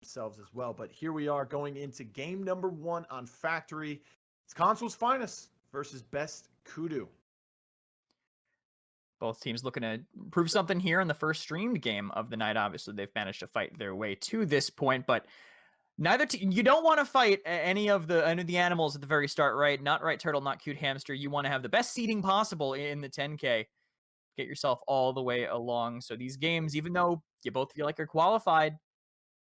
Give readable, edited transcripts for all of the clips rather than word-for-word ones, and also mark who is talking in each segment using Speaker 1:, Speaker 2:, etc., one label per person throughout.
Speaker 1: themselves as well. But here we are going into game number 1 on Factory. It's Caonss's finest versus Best Kudu.
Speaker 2: Both teams looking to prove something here in the first streamed game of the night. Obviously, they've managed to fight their way to this point, but neither team. You don't want to fight any of the animals at the very start, right? Not right turtle, not cute hamster. You want to have the best seeding possible in the 10K. Get yourself all the way along. So these games, even though you both feel like you're qualified,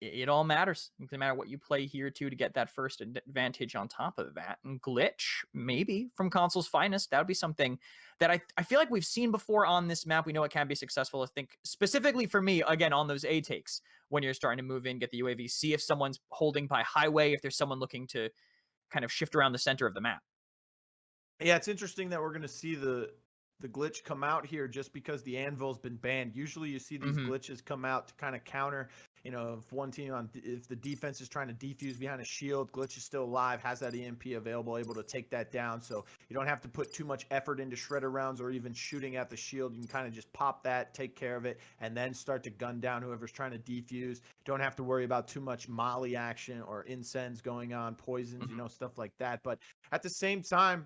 Speaker 2: it all matters. It doesn't matter what you play here to get that first advantage on top of that. And glitch, maybe, from Caonss's finest. That would be something that I feel like we've seen before on this map. We know it can be successful. I think specifically for me, again, on those A takes, when you're starting to move in, get the UAV, see if someone's holding by highway, if there's someone looking to kind of shift around the center of the map.
Speaker 1: Yeah, it's interesting that we're going to see the glitch come out here just because the anvil's been banned. Usually you see these glitches come out to kind of counter, you know, if one team if the defense is trying to defuse behind a shield, glitch is still alive, has that EMP available, able to take that down. So you don't have to put too much effort into shredder rounds or even shooting at the shield. You can kind of just pop that, take care of it, and then start to gun down whoever's trying to defuse. Don't have to worry about too much molly action or incense going on, poisons, you know, stuff like that. But at the same time,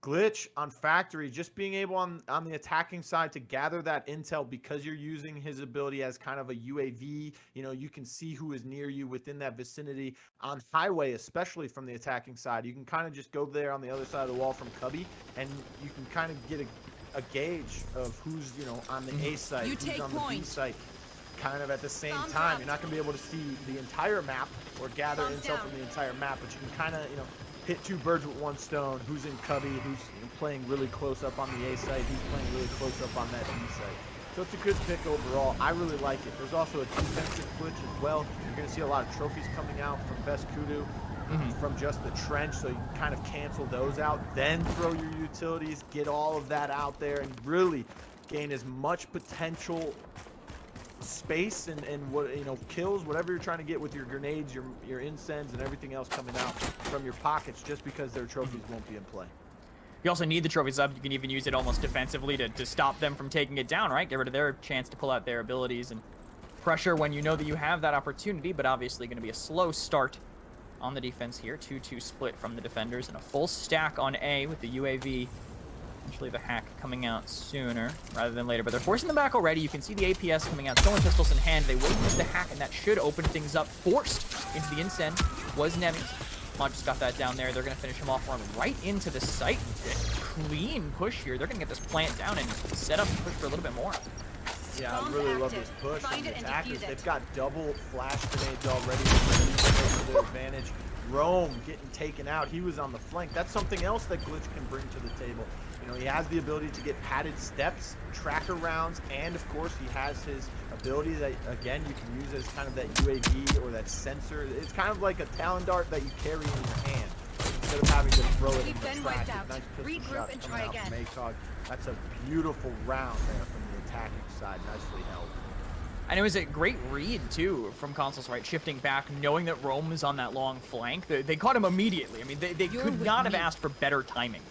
Speaker 1: glitch on Factory, just being able on the attacking side to gather that intel because you're using his ability as kind of a UAV. You know, you can see who is near you within that vicinity. On highway, especially from the attacking side, you can kind of just go there on the other side of the wall from Cubby, and you can kind of get a gauge of who's, you know, on the A site, who's on the B site. Kind of at the same time, you're not going to be able to see the entire map or gather intel from the entire map, but you can kind of, you know, hit 2 birds with 1 stone. Who's in Cubby, who's playing really close up on the A site, who's playing really close up on that B site. So it's a good pick overall. I really like it. There's also a defensive glitch as well. You're going to see a lot of trophies coming out from Best Kudu from just the trench, so you can kind of cancel those out, then throw your utilities, get all of that out there, and really gain as much potential space and what, you know, kills, whatever you're trying to get with your grenades, your incense, and everything else coming out from your pockets, just because their trophies won't be in play.
Speaker 2: You also need the trophies up. You can even use it almost defensively to stop them from taking it down, right? Get rid of their chance to pull out their abilities and pressure when you know that you have that opportunity, but obviously going to be a slow start on the defense here. 2-2 split from the defenders and a full stack on A with the UAV. Eventually the hack coming out sooner rather than later, but they're forcing them back already. You can see the APS coming out, stolen pistols in hand. They will use the hack, and that should open things up. Forced into the incense was Nemmies. Just got that down there. They're going to finish him off, run right into the site. Clean push here. They're going to get this plant down and set up and push for a little bit more.
Speaker 1: Yeah, I really love this push. And the attackers, they've got double flash grenades already for their advantage. Rome getting taken out. He was on the flank. That's something else that Glitch can bring to the table. You know, he has the ability to get padded steps, tracker rounds, and of course he has his ability that, again, you can use as kind of that UAV or that sensor. It's kind of like a talon dart that you carry in your hand instead of having to throw it in the track. Nice pistol shots coming out from ACOG. That's a beautiful round there from the attacking side. Nicely held.
Speaker 2: And it was a great read, too, from Caonss, right? Shifting back, knowing that Rome was on that long flank. They caught him immediately. I mean, they could not have asked for better timing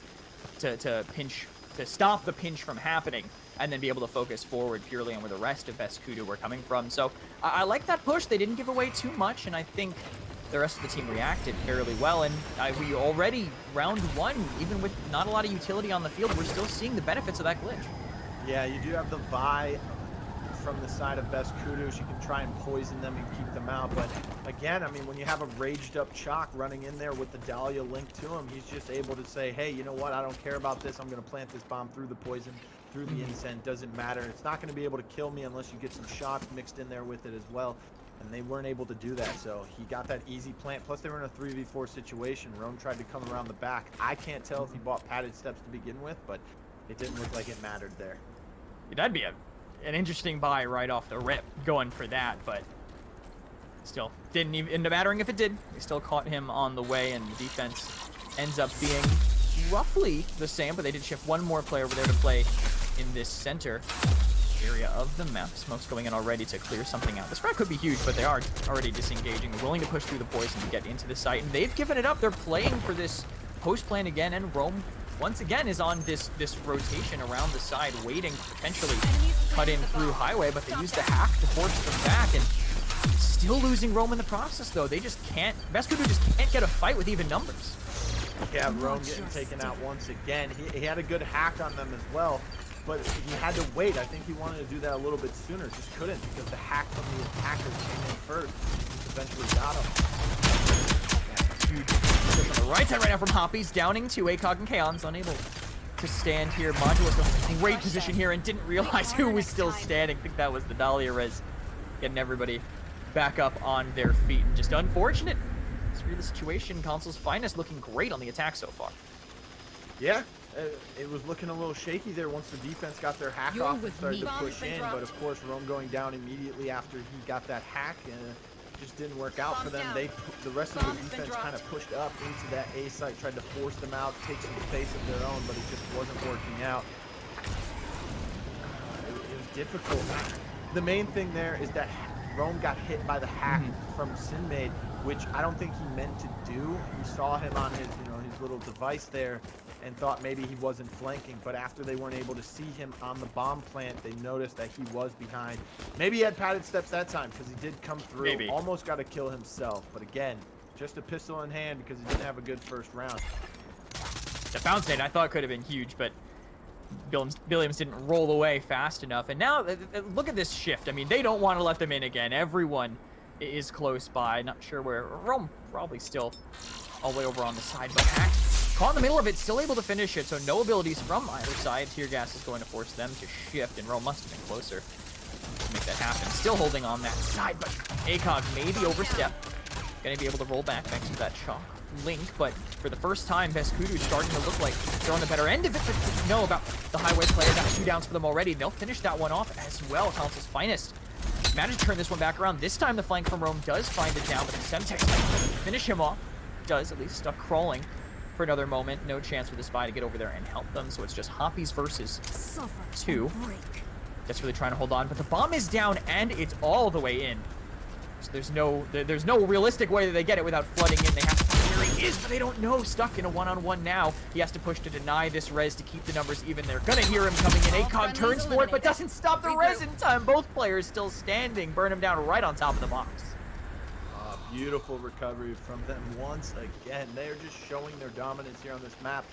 Speaker 2: to stop the pinch from happening and then be able to focus forward purely on where the rest of Best Kudu were coming from. So I like that push. They didn't give away too much, and I think the rest of the team reacted fairly well. And we already, round 1, even with not a lot of utility on the field, we're still seeing the benefits of that glitch. Yeah,
Speaker 1: you do have the Vi from the side of Best Kudu. You can try and poison them and keep them out, but again, I mean, when you have a raged up Chalk running in there with the Dahlia linked to him, he's just able to say, hey, you know what, I don't care about this, I'm going to plant this bomb through the poison, through the incense, doesn't matter, it's not going to be able to kill me unless you get some shots mixed in there with it as well, and they weren't able to do that, so he got that easy plant, plus they were in a 3v4 situation. Rome tried to come around the back. I can't tell if he bought padded steps to begin with, but it didn't look like it mattered there.
Speaker 2: That'd be an interesting buy right off the rip, going for that, but still didn't even end up mattering if it did. They still caught him on the way, and the defense ends up being roughly the same, but they did shift one more player over there to play in this center area of the map. Smoke's going in already to clear something out. This frag could be huge, but they are already disengaging, willing to push through the poison to get into the site, and they've given it up. They're playing for this post plan again, and Rome once again is on this rotation around the side, waiting to potentially cut in through highway, but they use the hack to force them back, and Still losing Rome in the process, though. They just can't. Kudu just can't get a fight with even numbers.
Speaker 1: Yeah, Rome getting taken out once again. He had a good hack on them as well, but he had to wait. I think he wanted to do that a little bit sooner, just couldn't because the hack from the attackers came in first. Eventually got him.
Speaker 2: Huge push on the right side right now from Hoppiez, downing to ACOG and Caonss, unable to stand here. Modulus in great position here and didn't realize who was still standing. I think that was the Dahlia res, getting everybody back up on their feet. And just unfortunate. It's really the situation. Console's finest looking great on the attack so far.
Speaker 1: Yeah, it was looking a little shaky there once the defense got their hack off and started to push in. But of course, Rome going down immediately after he got that hack. Just didn't work out for them. The rest of the defense kind of pushed up into that A site, tried to force them out, take some space of their own, but it just wasn't working out. It was difficult. The main thing there is that Rome got hit by the hack from Sinmcde, which I don't think he meant to do. He saw him on his, his little device there and thought maybe he wasn't flanking, but after they weren't able to see him on the bomb plant, they noticed that he was behind. Maybe he had padded steps that time because he did come through.
Speaker 2: Maybe.
Speaker 1: Almost got to kill himself, but again, just a pistol in hand because he didn't have a good first round.
Speaker 2: The bounce nade I thought could have been huge, but Billiumz didn't roll away fast enough. And now, look at this shift. I mean, they don't want to let them in again. Everyone is close by. Not sure where. Rome probably still all the way over on the side, but hack caught in the middle of it, still able to finish it, so no abilities from either side. Tear gas is going to force them to shift, and Rome must have been closer to make that happen. Still holding on that side, but ACOG maybe overstep. Gonna be able to roll back thanks to that chalk link, but for the first time, Kudu starting to look like they're on the better end of it, but didn't know about the highway player. Got 2 downs for them already. They'll finish that one off as well. Console's finest managed to turn this one back around. This time the flank from Rome does find it down, but the Semtex finish him off. Does, at least stuck crawling for another moment. No chance for the spy to get over there and help them, so it's just Hoppiez versus 2. That's really trying to hold on, but the bomb is down and it's all the way in. So there's no realistic way that they get it without flooding in. They have to find where he is, but they don't know. Stuck in a one-on-one now. He has to push to deny this res to keep the numbers even. They're gonna hear him coming in. ACOG turns for it, but doesn't stop the res in time. Both players still standing. Burn him down right on top of the box.
Speaker 1: Beautiful recovery from them once again. They're just showing their dominance here on this map.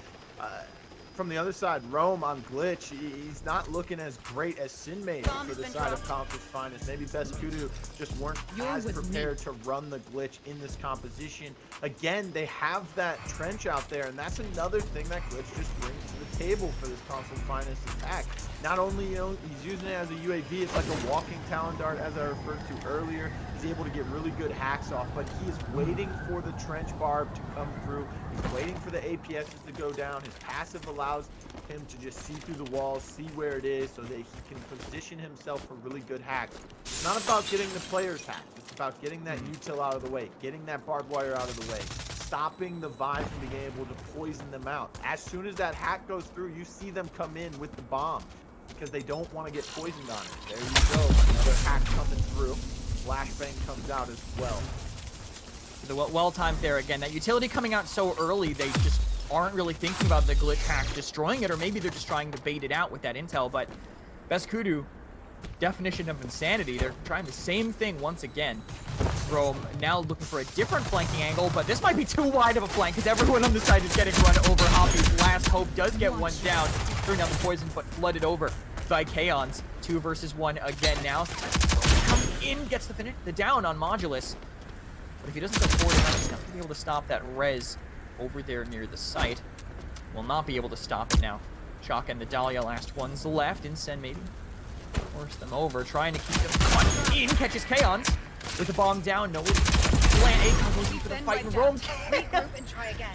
Speaker 1: From the other side, Rome on glitch. He's not looking as great as Sinmcde for the side of Caonss's finest. Maybe Kudu just weren't as prepared to run the glitch in this composition. Again, they have that trench out there, and that's another thing that glitch just brings to the table for this Caonss's finest attack. Not only, he's using it as a UAV, it's like a walking talon dart, as I referred to earlier. He's able to get really good hacks off, but he is waiting for the trench barb to come through. He's waiting for the APSs to go down. His passive allows him to just see through the walls, see where it is, so that he can position himself for really good hacks. It's not about getting the players hacked. It's about getting that util out of the way, getting that barbed wire out of the way, stopping the Vive from being able to poison them out. As soon as that hack goes through, you see them come in with the bomb because they don't want to get poisoned on it. There you go, another hack coming through. Flashbang comes out as well.
Speaker 2: The well-timed there again. That utility coming out so early, they just aren't really thinking about the glitch hack destroying it, or maybe they're just trying to bait it out with that intel. But Kudu, definition of insanity. They're trying the same thing once again. Rome now looking for a different flanking angle, but this might be too wide of a flank because everyone on the side is getting run over. Hoppiez last hope does get one down, throwing down the poison, but flooded over by Caonss. 2 versus 1 again now. Come in, gets the finish, the down on Modulus. But if he doesn't go forward enough, he's not going to be able to stop that res over there near the site. Will not be able to stop it now. Chalk and the Dahlia last ones left. Sinmcde force them over, trying to keep them in. Catches Caonss with the bomb down. No plan. ACOG looking for the fight, and Rome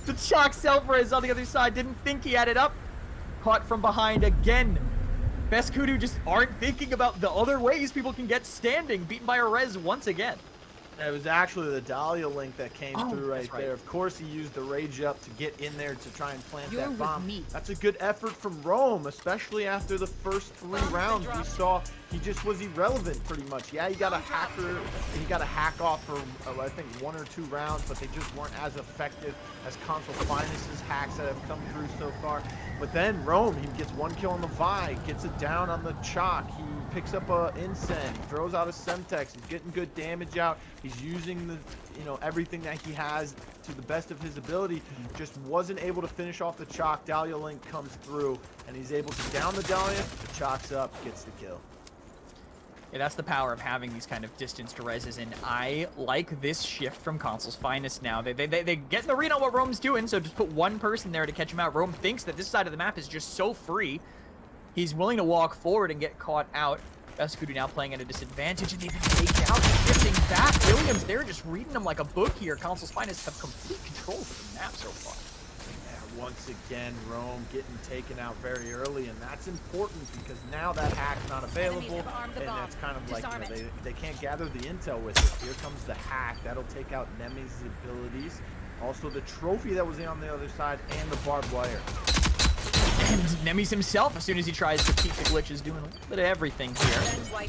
Speaker 2: the Chalk self-res on the other side. Didn't think he had it up. Caught from behind again. Kudu just aren't thinking about the other ways people can get standing. Beaten by a res once again.
Speaker 1: It was actually the Dahlia link that came through right there. Of course, he used the rage up to get in there to try and plant that bomb. That's a good effort from Rome, especially after the first 3 rounds. We saw he just was irrelevant pretty much. Yeah, he got a hacker, and he got a hack off for, I think, 1 or 2 rounds, but they just weren't as effective as Console Finest's hacks that have come through so far. But then Rome, he gets 1 kill on the Vi, gets it down on the Chalk. He picks up a Incense, throws out a Semtex. He's getting good damage out. He's using the, everything that he has to the best of his ability. Just wasn't able to finish off the Chalk. Dahlia Link comes through, and he's able to down the Dahlia. The Chalk's up, gets the kill.
Speaker 2: Yeah, that's the power of having these kind of distanced reses, and I like this shift from Console's Finest now. They get in the read on what Rome's doing, so just put 1 person there to catch him out. Rome thinks that this side of the map is just so free. He's willing to walk forward and get caught out. Kudu now playing at a disadvantage, and they've been taken out, shifting back. Billiumz, they're just reading them like a book here. Console's Finest have complete control of the map so far.
Speaker 1: Once again, Rome getting taken out very early, and that's important because now that hack's not available, and that's kind of like, they can't gather the intel with it. Here comes the hack. That'll take out Nemmies' abilities. Also the trophy that was on the other side, and the barbed wire.
Speaker 2: And Nemmies himself, as soon as he tries to peek the glitch, is doing a little bit of everything here.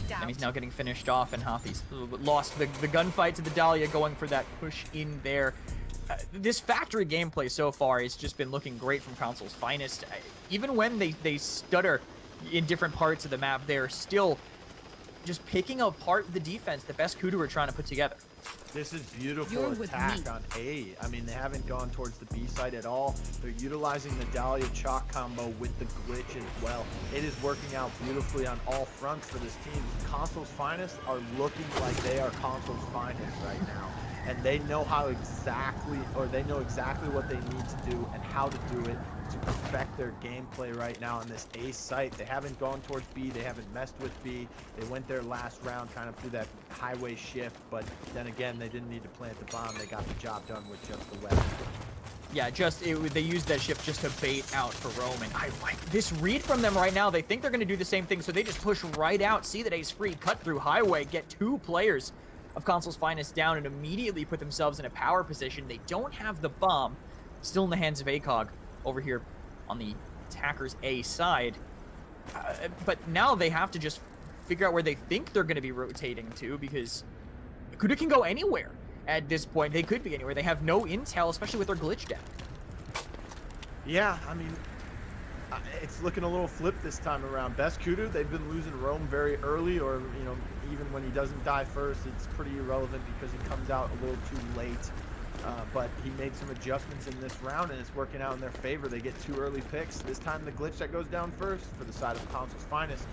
Speaker 2: Nemmies now getting finished off, and Hoppiez lost the gunfight to the Dahlia, going for that push in there. This factory gameplay so far has just been looking great from Console's Finest. Even when they stutter in different parts of the map, they're still just picking apart the defense that Kudu are trying to put together.
Speaker 1: This is beautiful attack on A. I mean, they haven't gone towards the B side at all. They're utilizing the Dahlia Chalk combo with the glitch as well. It is working out beautifully on all fronts for this team. Console's Finest are looking like they are Console's Finest right now. And they know exactly what they need to do and how to do it to perfect their gameplay right now on this A site. They haven't gone towards B. They haven't messed with B. They went their last round kind of through that highway shift, but then again, they didn't need to plant the bomb. They got the job done with just the weapon.
Speaker 2: Yeah, they used that shift just to bait out for Rome, and I like this read from them right now. They think they're going to do the same thing, so they just push right out, see that A's free, cut through highway, get 2 players of Console's Finest down, and immediately put themselves in a power position. They don't have the bomb, still in the hands of ACOG over here on the attackers A side. But now they have to just figure out where they think they're going to be rotating to, because Kudu can go anywhere at this point. They could be anywhere. They have no intel, especially with their glitch deck.
Speaker 1: Yeah, I mean, it's looking a little flip this time around. Kudu, they've been losing Rome very early, or, even when he doesn't die first, it's pretty irrelevant because he comes out a little too late. But he made some adjustments in this round, and it's working out in their favor. They get 2 early picks. This time the glitch that goes down first for the side of Console's Finest.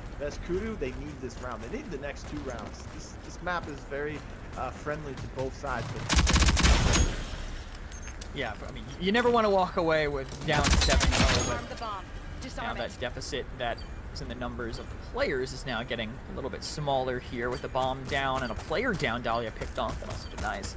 Speaker 1: Kudu, they need this round. They need the next 2 rounds. This map is very friendly to both sides. But
Speaker 2: yeah, I mean, you never want to walk away with down 7-0, but now that deficit that is in the numbers of the players is now getting a little bit smaller here with the bomb down and a player down. Dahlia picked off. That also denies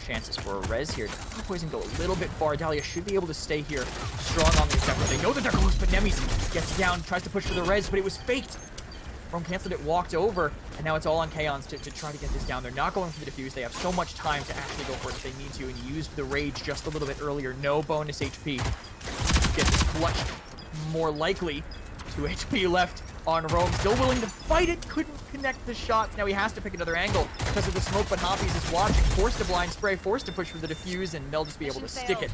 Speaker 2: chances for a res here. Poison go a little bit far. Dahlia should be able to stay here strong on the attack. They know that they're close, but Nemmies gets down, tries to push for the res, but it was faked. Rome canceled it, walked over, and now it's all on Caonss to try to get this down. They're not going for the defuse. They have so much time to actually go for it if they need to, and he used the rage just a little bit earlier. No bonus HP. Get this clutch. More likely 2 HP left on Rome. Still willing to fight it. Couldn't connect the shots. Now he has to pick another angle because of the smoke, but Hoppiez is watching. Forced to blind spray, forced to push for the defuse, and they'll just be able to stick it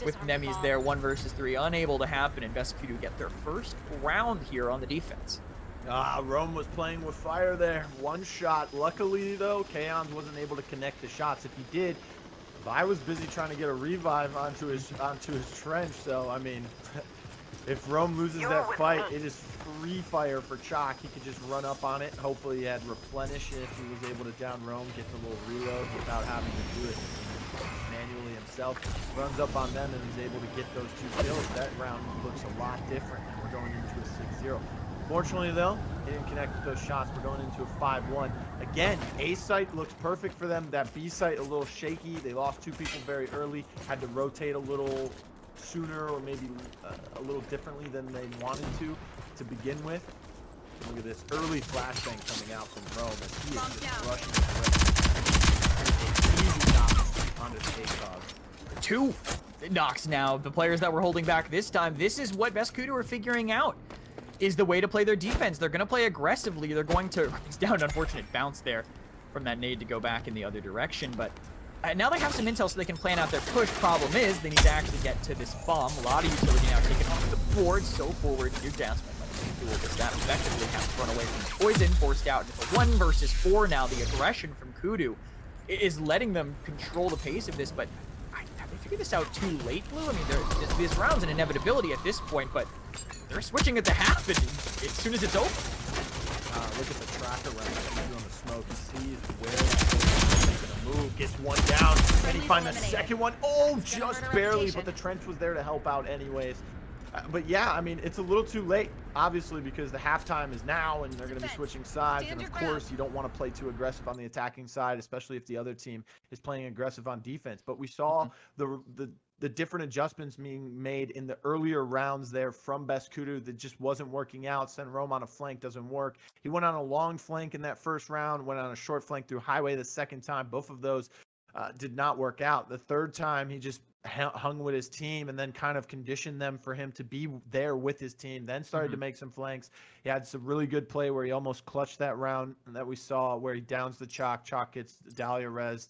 Speaker 2: with Nemmies there. 1 versus 3 unable to happen, and Kudu get their first round here on the defense.
Speaker 1: Rome was playing with fire there. 1 shot. Luckily, though, Caonss wasn't able to connect the shots. If he did, I was busy trying to get a revive onto his trench. So, I mean, if Rome loses that fight, it is free fire for Chalk. He could just run up on it. Hopefully, he had replenish if he was able to down Rome, get the little reload without having to do it manually himself. Runs up on them and is able to get those 2 kills. That round looks a lot different, and we're going into a 6-0. Fortunately, though, he didn't connect with those shots. We're going into a 5-1. Again, A site looks perfect for them. That B site a little shaky. They lost 2 people very early. Had to rotate a little sooner, or maybe a little differently than they wanted to begin with. Look at this early flashbang coming out from Rome as he is just rushing the easy knock onto ACOG.
Speaker 2: 2 knocks now. The players that were holding back this time. This is what Kudu are figuring out. is the way to play their defense. They're going to play aggressively. They're going to raise down. Unfortunate bounce there from that nade to go back in the other direction. But now they have some intel so they can plan out their push. Problem is, they need to actually get to this bomb. A lot of utility now taken off the board. So forward here, Jasmine. That effectively has to run away from poison, forced out into 1 versus 4 now. The aggression from Kudu is letting them control the pace of this, but have they figured this out too late, Blue? I mean, this round's an inevitability at this point, but they're switching at the half as soon as it's over.
Speaker 1: Look at the tracker right now on the smoke. He sees where he's making a move, gets one down, and he finds the second one. Oh, just barely, but the trench was there to help out anyways. But yeah, I mean, it's a little too late, obviously, because the halftime is now, and they're going to be switching sides. And of course, you don't want to play too aggressive on the attacking side, especially if the other team is playing aggressive on defense. But we saw the different adjustments being made in the earlier rounds there from Best Kudu that just wasn't working out. Send Rome on a flank doesn't work. He went on a long flank in that first round, went on a short flank through highway the second time. Both of those did not work out. The third time, he just hung with his team and then kind of conditioned them for him to be there with his team, then started to make some flanks. He had some really good play where he almost clutched that round that we saw where he downs the Chalk. Chalk gets Dahlia rezzed,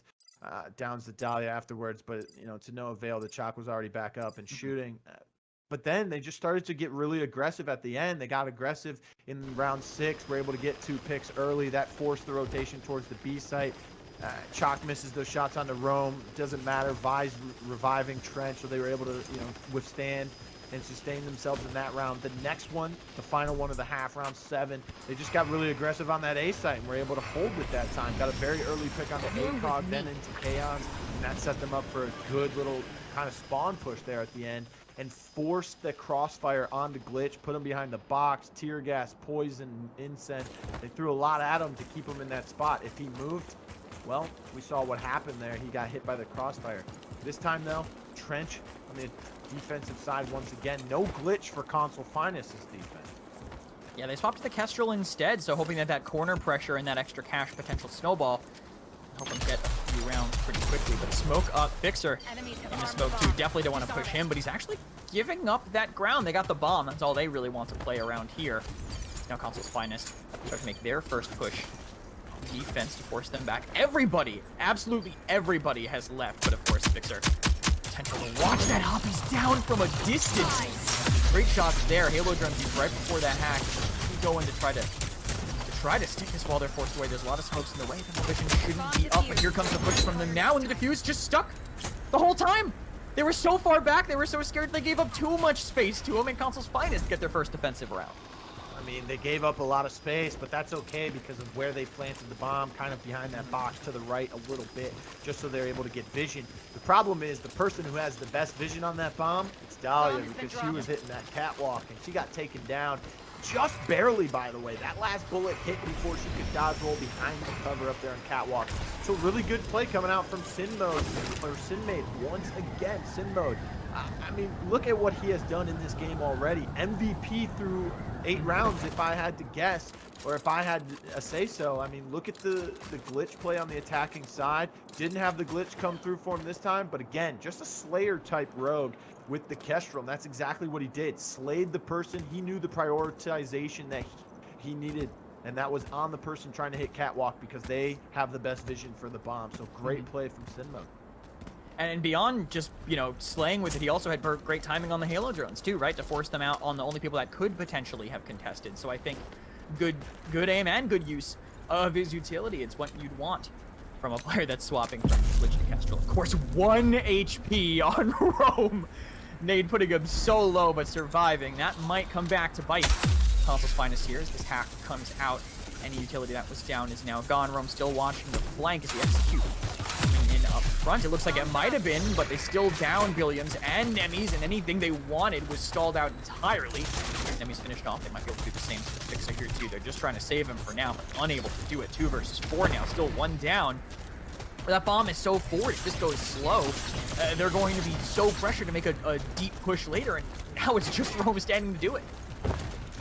Speaker 1: downs the Dahlia afterwards, but to no avail. The Chalk was already back up and shooting. But then they just started to get really aggressive at the end. They got aggressive in round 6, were able to get 2 picks early. That forced the rotation towards the B site. Chalk misses those shots onto Rome. Doesn't matter. Vi's reviving Trench, so they were able to withstand and sustain themselves in that round. The next one, the final one of the half, round 7, they just got really aggressive on that A site and were able to hold it that time. Got a very early pick on the ACOG, then into Caonss, and that set them up for a good little kind of spawn push there at the end and forced the crossfire onto Glitch, put him behind the box, tear gas, poison, incense. They threw a lot at him to keep him in that spot. If he moved, well, we saw what happened there. He got hit by the crossfire. This time, though, Trench on the defensive side once again. No glitch for Console Finest's defense.
Speaker 2: Yeah, they swapped to the Kestrel instead, so hoping that corner pressure and that extra cash potential snowball help him get a few rounds pretty quickly. But smoke up Fixer in the smoke, too. Definitely don't want to push him, but he's actually giving up that ground. They got the bomb. That's all they really want to play around here. Now Console's Finest start to make their first push defense to force them back. Everybody, absolutely everybody has left, but of course Fixer potential to watch that Hoppiez down from a distance. Great shots there. Halo drums right before that hack. Going to try to stick this while they're forced away. There's a lot of smokes in the way. The vision shouldn't be up, but here comes the push from them now, and the defuse just stuck the whole time. They were so far back, they were so scared they gave up too much space to them, and Console's Finest get their first defensive round.
Speaker 1: I mean, they gave up a lot of space, but that's okay because of where they planted the bomb, kind of behind that box to the right a little bit, just so they're able to get vision. The problem is the person who has the best vision on that bomb, it's Dahlia, because she was hitting that catwalk, and she got taken down just barely, by the way. That last bullet hit before she could dodge roll behind the cover up there on catwalk. So really good play coming out from Sinmcde once again. Sinmcde. I mean, look at what he has done in this game already. MVP through 8 rounds, if I had to guess, or if I had a say-so. I mean, look at the glitch play on the attacking side. Didn't have the glitch come through for him this time, but again, just a Slayer-type rogue with the Kestrel. That's exactly what he did. Slayed the person. He knew the prioritization that he needed, and that was on the person trying to hit catwalk because they have the best vision for the bomb. So great play from Sinmcde.
Speaker 2: And beyond just, slaying with it, he also had great timing on the Halo drones too, right? To force them out on the only people that could potentially have contested. So I think good aim and good use of his utility. It's what you'd want from a player that's swapping from Switch to Kestrel. Of course, 1 HP on Rome. Nade putting him so low, but surviving. That might come back to bite Console's Finest here as this hack comes out. Any utility that was down is now gone. Rome still watching the flank as he executes. Up front, it looks like it might have been, but they still down Billiumz and Nemmies, and anything they wanted was stalled out entirely. Nemmies finished off. They might be able to do the same to the Fixer here too. They're just trying to save him for now, but unable to do it. 2 versus 4 now, still 1 down. But that bomb is so forward, if this goes slow, they're going to be so pressured to make a deep push later, and now it's just Rome standing to do it.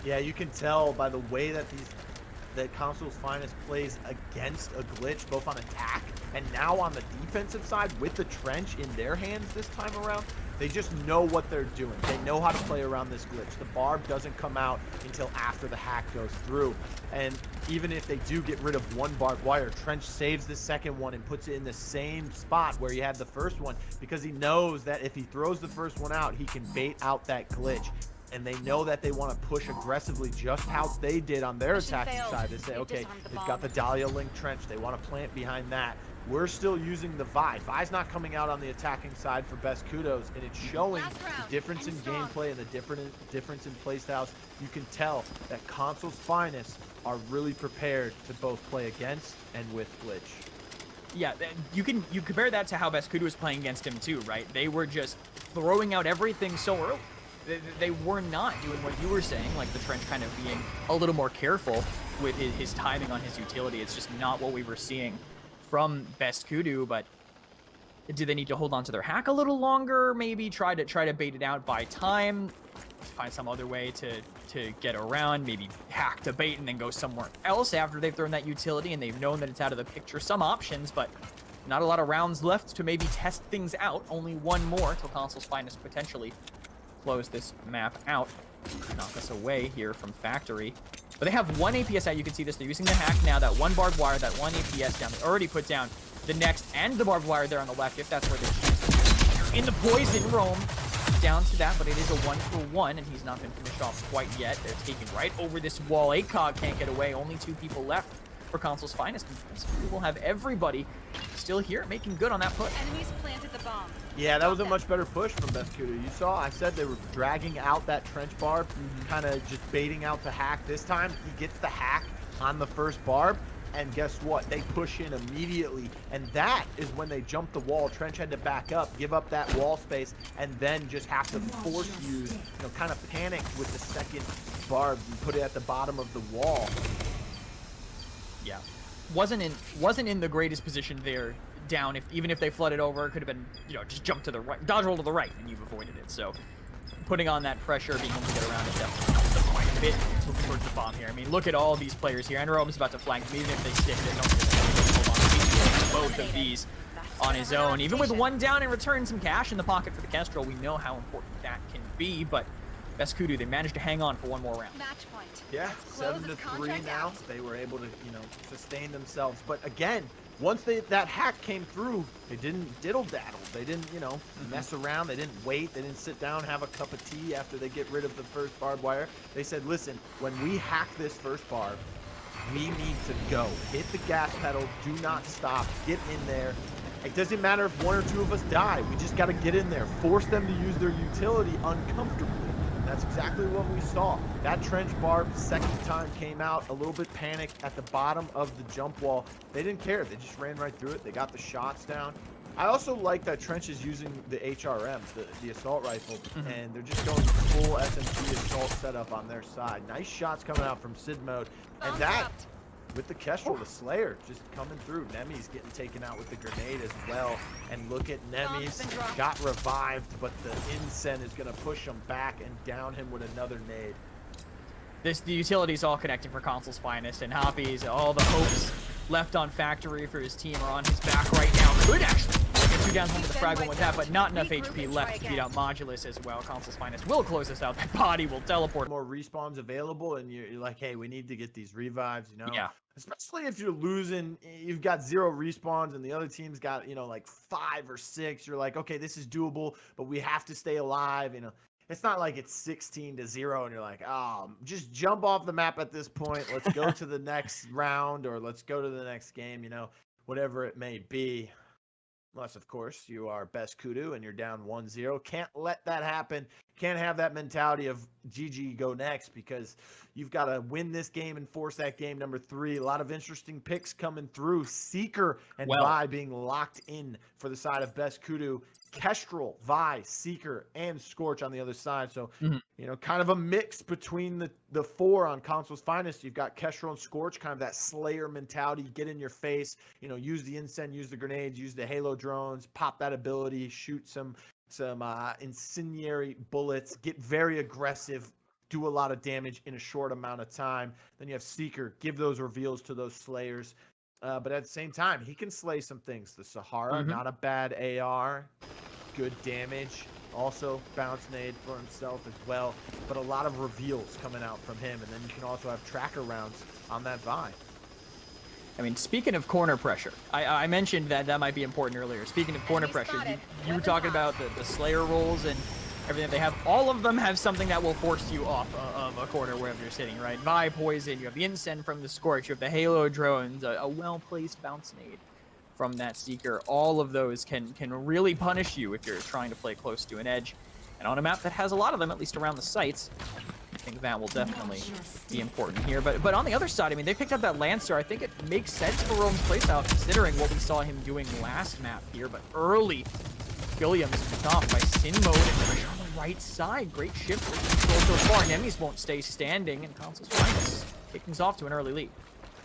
Speaker 1: Yeah, you can tell by the way that Console's Finest plays against a glitch, both on attack And now on the defensive side, with the trench in their hands this time around, they just know what they're doing. They know how to play around this glitch. The barb doesn't come out until after the hack goes through. And even if they do get rid of one barbed wire, Trench saves the second one and puts it in the same spot where he had the first one, because he knows that if he throws the first one out, he can bait out that glitch. And they know that they want to push aggressively, just how they did on their attacking side. They say, okay, they've got the Dahlia Link Trench. They want to plant behind that. We're still using the Vi. Vi's not coming out on the attacking side for best kudos, and it's showing the difference in gameplay and the difference in playstyles. You can tell that Caonss's finest are really prepared to both play against and with glitch.
Speaker 2: Yeah, you compare that to how best Kudu was playing against him too, right? They were just throwing out everything so early. They were not doing what you were saying, like the Trench kind of being a little more careful with his timing on his utility. It's just not what we were seeing from best Kudu. But do they need to hold on to their hack a little longer? Maybe try to bait it out by time, find some other way to get around, maybe hack to bait and then go somewhere else after they've thrown that utility and they've known that it's out of the picture. Some options, but not a lot of rounds left to maybe test things out. Only one more till Caonss's finest potentially close this map out, knock us away here from Factory. But they have one APS out. You can see this. They're using the hack now. That one barbed wire, that one APS down. They already put down the next and the barbed wire there on the left, if that's where they choose. In the poison roam, down to that, but it is a 1-for-1, and he's not been finished off quite yet. They're taking right over this wall. ACOG can't get away. Only 2 people left for Caonss's finest. We will have everybody still here, making good on that push.
Speaker 3: Enemies planted the bomb.
Speaker 1: Yeah, that was a much better push from best Kudu. You saw, I said they were dragging out that trench barb, kind of just baiting out the hack. This time, he gets the hack on the first barb, and guess what? They push in immediately, and that is when they jump the wall. Trench had to back up, give up that wall space, and then just have to force use, kind of panic with the second barb and put it at the bottom of the wall.
Speaker 2: Yeah, wasn't in the greatest position there. Down, even if they flooded over, it could have been, just jump to the right, dodge roll to the right, and you've avoided it. So putting on that pressure, being able to get around it definitely helps them quite a bit towards the bomb here. I mean, look at all these players here. And Rome's about to flank them, even if they stick, they don't hold on. Both of these on his own. Even with one down and return some cash in the pocket for the Kestrel, we know how important that can be, but best Kudu, they managed to hang on for one more round.
Speaker 3: Match point.
Speaker 1: Yeah, 7-3 now. They were able to, sustain themselves. But again, once that hack came through, they didn't diddle-daddle. They didn't, mess around. They didn't wait. They didn't sit down, have a cup of tea after they get rid of the first barbed wire. They said, listen, when we hack this first barb, we need to go. Hit the gas pedal. Do not stop. Get in there. It doesn't matter if 1 or 2 of us die. We just got to get in there. Force them to use their utility uncomfortably. That's exactly what we saw. That trench barb second time came out a little bit panicked at the bottom of the jump wall. They didn't care. They just ran right through it. They got the shots down. I also like that Trench is using the HRM, the assault rifle, and they're just going full SMG assault setup on their side. Nice shots coming out from Sinmcde, and that with the Kestrel, the Slayer just coming through. Nemmies getting taken out with the grenade as well. And look at Nemmies, got revived, but the Insen is going to push him back and down him with another nade.
Speaker 2: The utility's all connecting for Caonss's finest, and Hoppiez, all the hopes left on Factory for his team are on his back right now. Could actually get 2 down home with the frag one with that, but not enough HP left to beat out Modulus as well. Caonss's finest will close this out. That body will teleport.
Speaker 1: More respawns available, and you're like, hey, we need to get these revives,
Speaker 2: Yeah.
Speaker 1: Especially if you're losing, you've got 0 respawns and the other team's got, like 5 or 6. You're like, okay, this is doable, but we have to stay alive. It's not like it's 16-0 and you're like, oh, just jump off the map at this point. Let's go to the next round, or let's go to the next game, whatever it may be. Unless, of course, you are best Kudu and you're down 1-0. Can't let that happen. Can't have that mentality of GG go next, because you've got to win this game and force that game number 3. A lot of interesting picks coming through. Seeker and Vi being locked in for the side of best Kudu. Kestrel, Vi, Seeker, and Scorch on the other side. So, kind of a mix between the 4 on Caonss's finest. You've got Kestrel and Scorch, kind of that Slayer mentality, get in your face, use the Insen, use the grenades, use the Halo drones, pop that ability, shoot some incendiary bullets, get very aggressive, do a lot of damage in a short amount of time. Then you have Seeker, give those reveals to those Slayers. But at the same time, he can slay some things. The Sahara, not a bad AR, good damage. Also, bounce nade for himself as well. But a lot of reveals coming out from him. And then you can also have tracker rounds on that Vi.
Speaker 2: I mean, speaking of corner pressure, I mentioned that might be important earlier. Speaking of corner pressure, you were talking about the Slayer rolls and everything they have. All of them have something that will force you off of a corner wherever you're sitting, right? Vi Poison, you have the Incend from the Scorch, you have the Halo drones, a well-placed bounce nade from that Seeker. All of those can really punish you if you're trying to play close to an edge. And on a map that has a lot of them, at least around the sites, I think that will definitely be important here. But on the other side, I mean, they picked up that Lancer. I think it makes sense for Rome's playstyle considering what we saw him doing last map here. But early, Billiumz picked off by Sinmcde and pressure on the right side. Great shift control so far. Nemmies won't stay standing, and Caonss finds kick things off to an early lead.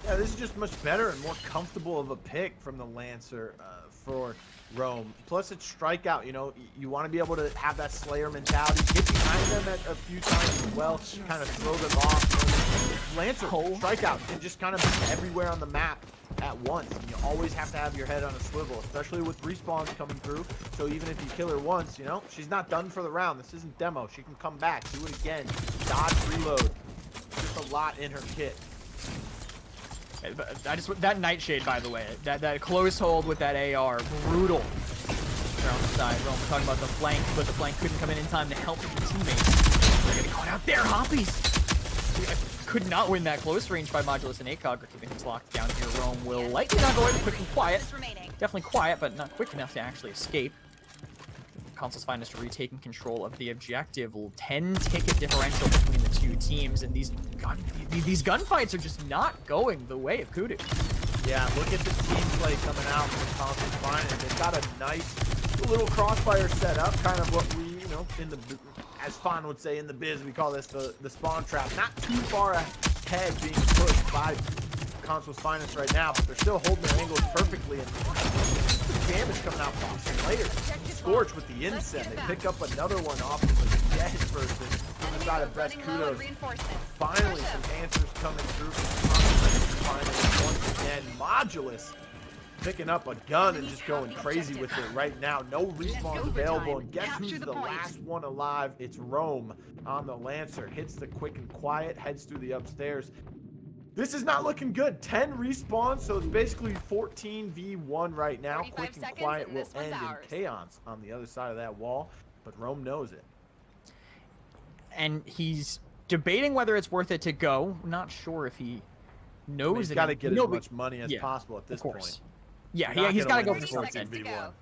Speaker 1: Yeah, this is just much better and more comfortable of a pick from the Lancer for Rome. Plus, it's strikeout. You know, you want to be able to have that Slayer mentality, get behind them at a few times as well, kind of throw them off. Lancer, strikeout, and just kind of be everywhere on the map at once. And you always have to have your head on a swivel, especially with respawns coming through. So even if you kill her once, you know, she's not done for the round. This isn't demo. She can come back, do it again, dodge, reload. Just a lot in her kit.
Speaker 2: That Nightshade, by the way, that close hold with that AR, brutal. Around the side, Rome talking about the flank, but the flank couldn't come in time to help the teammates. They're getting caught out there, Hoppiez. Could not win that close range by Modulus and ACOG, or keeping things locked down here. Rome will likely not go in quick and quiet. Definitely quiet, but not quick enough to actually escape. Caonss finest retaking control of the objective. 10 ticket differential between the two teams, and these gunfights are just not going the way of Kudu.
Speaker 1: Yeah, look at the team play coming out from Caonss finest. They've got a nice little crossfire set up, kind of what we, you know, in the, as Fawn would say in the biz, we call this the spawn trap. Not too far ahead being pushed by Caonss finest right now, but they're still holding their angles perfectly, and the damage coming out from Slayer. Scorch with the Incend. They pick up another one off of the dead person on the side of Best Kudos. Finally, some answers coming through from Finally, once again, Modulus picking up a gun and just going crazy with it right now. No respawns available, and guess who's the last one alive? It's Rome on the Lancer. Hits the quick and quiet, heads through the upstairs. This is not looking good. 10 respawns, so it's basically 14v1 right now. Quick and quiet will end in Caonss on the other side of that wall, but Rome knows it.
Speaker 2: And he's debating whether it's worth it to go. Not sure if he knows.
Speaker 1: He's got to get as much money as possible at this point.
Speaker 2: Yeah, he's got to go for something.
Speaker 1: V1.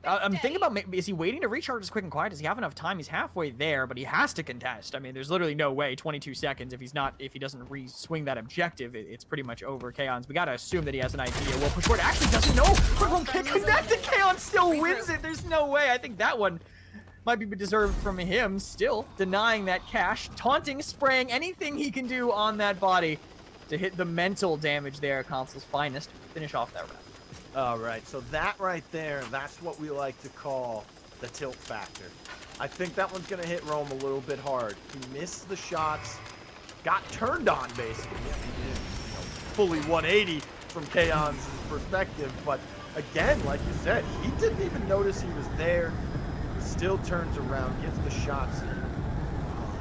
Speaker 2: I'm thinking about, is he waiting to recharge his quick and quiet? Does he have enough time? He's halfway there, but he has to contest. I mean, there's literally no way. 22 seconds. If he doesn't re-swing that objective, it's pretty much over. Caonss, we gotta assume that he has an idea. Well, push forward. Actually doesn't know. But Rome can't connect, and Caonss still wins it. There's no way. I think that one might be deserved from him. Still denying that cash, taunting, spraying, anything he can do on that body to hit the mental damage there. Caonss's finest. Finish off that round.
Speaker 1: All right, so that right there, that's what we like to call the tilt factor. I think that one's going to hit Rome a little bit hard. He missed the shots, got turned on, basically. Yeah, he did, fully 180 from Caonss' perspective, but again, like you said, he didn't even notice he was there. He still turns around, gets the shots,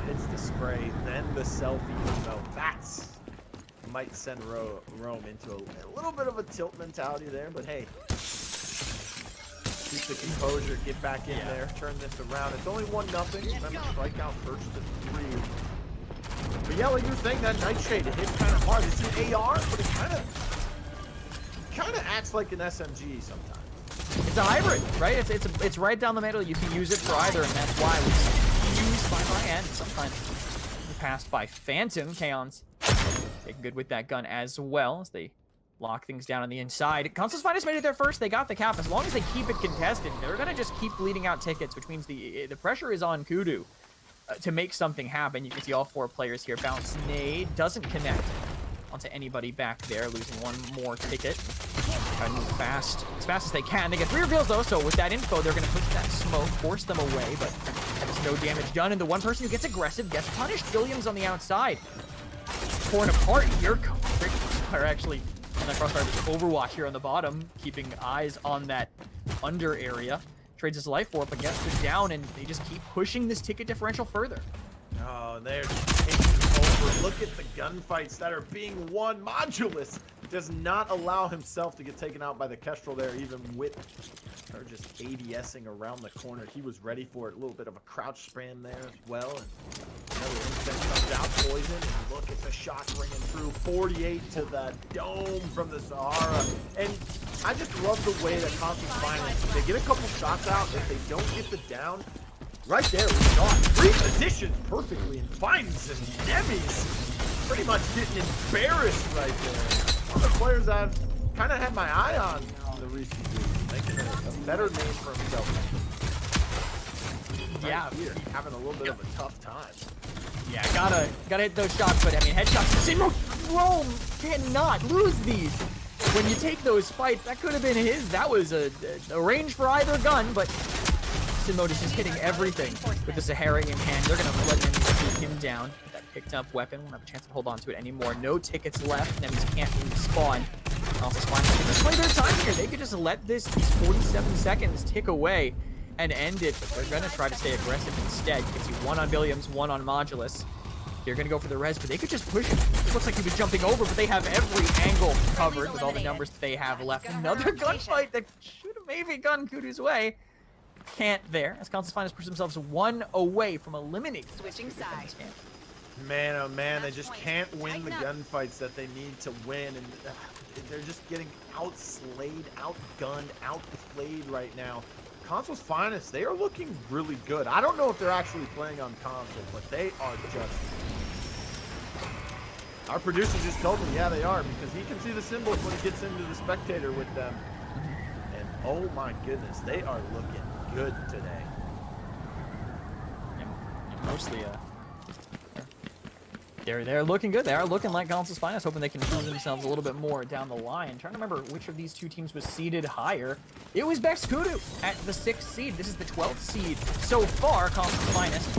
Speaker 1: hits the spray, then the selfie. So that's might send Rome into a little bit of a tilt mentality there, but hey, keep the composure, get back in there, turn this around. It's only 1-0. Remember, strike out first to 3. But yeah, like you were saying, that Nightshade, it hits kind of hard. It's an AR, but it kind of acts like an SMG sometimes.
Speaker 2: It's a hybrid, right? It's right down the middle. You can use it for either, and that's why we use by and sometimes passed by Phantom. Caonss getting good with that gun as well as they lock things down on the inside. Caonss finest made it there first. They got the cap. As long as they keep it contested, they're going to just keep bleeding out tickets, which means the pressure is on Kudu to make something happen. You can see all 4 players here. Bounce nade doesn't connect onto anybody back there, losing 1 more ticket. Try to move fast, as fast as they can. They get 3 reveals though, so with that info, they're going to push that smoke, force them away, but there's no damage done. And the one person who gets aggressive gets punished. Billiumz on the outside. Torn apart here. Are actually And that Crossfire just Overwatch here on the bottom, keeping eyes on that under area. Trades his life for it, but gets the down, and they just keep pushing this ticket differential further.
Speaker 1: Oh, they're taking over. Look at the gunfights that are being won. Modulus does not allow himself to get taken out by the Kestrel there, even with her just ADSing around the corner. He was ready for it. A little bit of a crouch spam there as well. And another instant comes out, poison. And look at the shot ringing through. 48 to the dome from the Sahara. And I just love the way that Caonss is finding it. They get a couple shots out. If they don't get the down, right there, we saw it. Repositions perfectly and finds Nemmies. Pretty much getting embarrassed right there. One of the players I've kind of had my eye on in the recent weeks, making a better name for himself.
Speaker 2: Yeah,
Speaker 1: here, having a little bit of a tough time.
Speaker 2: Yeah, gotta hit those shots, but I mean, headshots. Rome cannot lose these. When you take those fights, that could have been his. That was a range for either gun, but Sinmcde is just hitting everything with the Sahara in hand. They're gonna let Nemmies shoot him down. That picked up weapon won't have a chance to hold on to it anymore. No tickets left. Nemmies can't respawn. Also, just play their time here. They could just let these 47 seconds tick away and end it, but they're gonna try to stay aggressive instead. You can see one on Billiumz, one on Modulus. They're gonna go for the res, but they could just push him. It looks like he was jumping over, but they have every angle covered with all the numbers that they have left. Another gunfight that should have maybe gone Kudu's way. Can't there, as Caonss Finest push themselves one away from eliminating. Switching sides.
Speaker 1: Man, oh man, they just can't win the gunfights that they need to win, and they're just getting outslayed, outgunned, outplayed right now. Caonss's Finest, they are looking really good. I don't know if they're actually playing on console, but they are just... Our producer just told me, yeah, they are, because he can see the symbols when he gets into the spectator with them. And oh my goodness, they are looking good today.
Speaker 2: Yeah, mostly, they're looking good. They are looking like Caonss's Finest, hoping they can prove themselves a little bit more down the line. Trying to remember which of these two teams was seeded higher. It was Bex Kudu at the 6th seed. This is the 12th seed so far. Caonss's Finest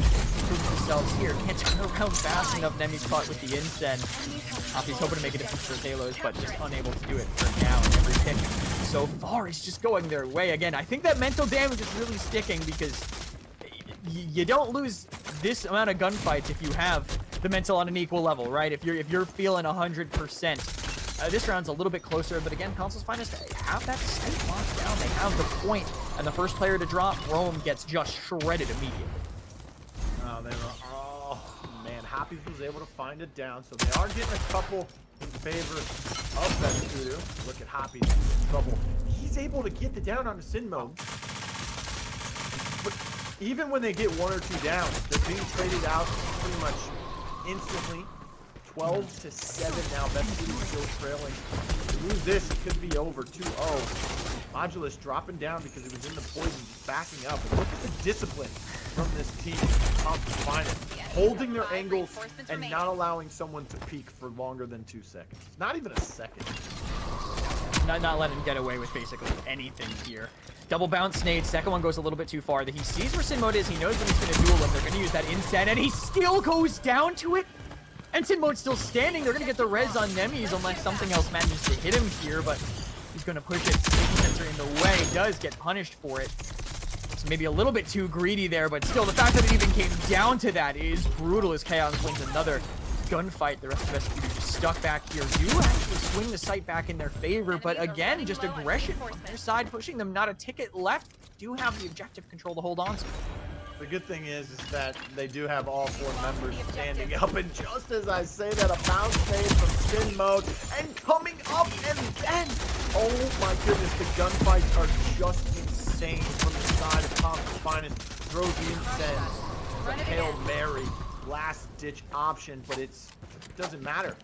Speaker 2: proving themselves here. Can't turn around fast enough. Nemmies caught with the incense. Hoppiez hoping to make a difference for Halos, but just unable to do it for now. Every pick so far is just going their way. Again, I think that mental damage is really sticking because you don't lose this amount of gunfights if you have the mental on an equal level, right? If you're feeling 100%. This round's a little bit closer, but again, Caonss's Finest have that sight locked down. They have the point, and the first player to drop, Rome, gets just shredded immediately.
Speaker 1: Oh, they were, oh man, Hoppiez was able to find it down, so they are getting a couple in favor of Bex Kudu. Look at Hoppiez in trouble. He's able to get the down on the Sinmcde. But even when they get one or two down, they're being traded out pretty much instantly. 12 to 7 now. Bex Kudu still trailing. To lose this, it could be over 2-0. Modulus dropping down because he was in the poison, just backing up. And look at the discipline from this team. Caonss's Finest, holding their angles and not allowing someone to peek for longer than 2 seconds. Not even a second.
Speaker 2: Not letting him get away with basically anything here. Double bounce nade. Second one goes a little bit too far. He sees where Sinmcde is. He knows when he's going to duel him. They're going to use that inset, and he still goes down to it. And Sinmcde's still standing. They're going to get the res on Nemmies unless something else manages to hit him here, but he's going to push it. Sneaky sensor in the way. Does get punished for it. So maybe a little bit too greedy there, but still, the fact that it even came down to that is brutal as Caonss wins another gunfight. The rest of us are just stuck back here. Do actually swing the sight back in their favor, but again, just aggression from their side, pushing them. Not a ticket left. Do have the objective control to hold on to.
Speaker 1: The good thing is that they do have all 4 members standing up, and just as I say that, a bounce nade from Sinmcde, and coming up, and then, oh my goodness, the gunfights are just insane from the side of Caonss's Finest. Throws the incense, the Hail Mary, last-ditch option, but it doesn't matter. It's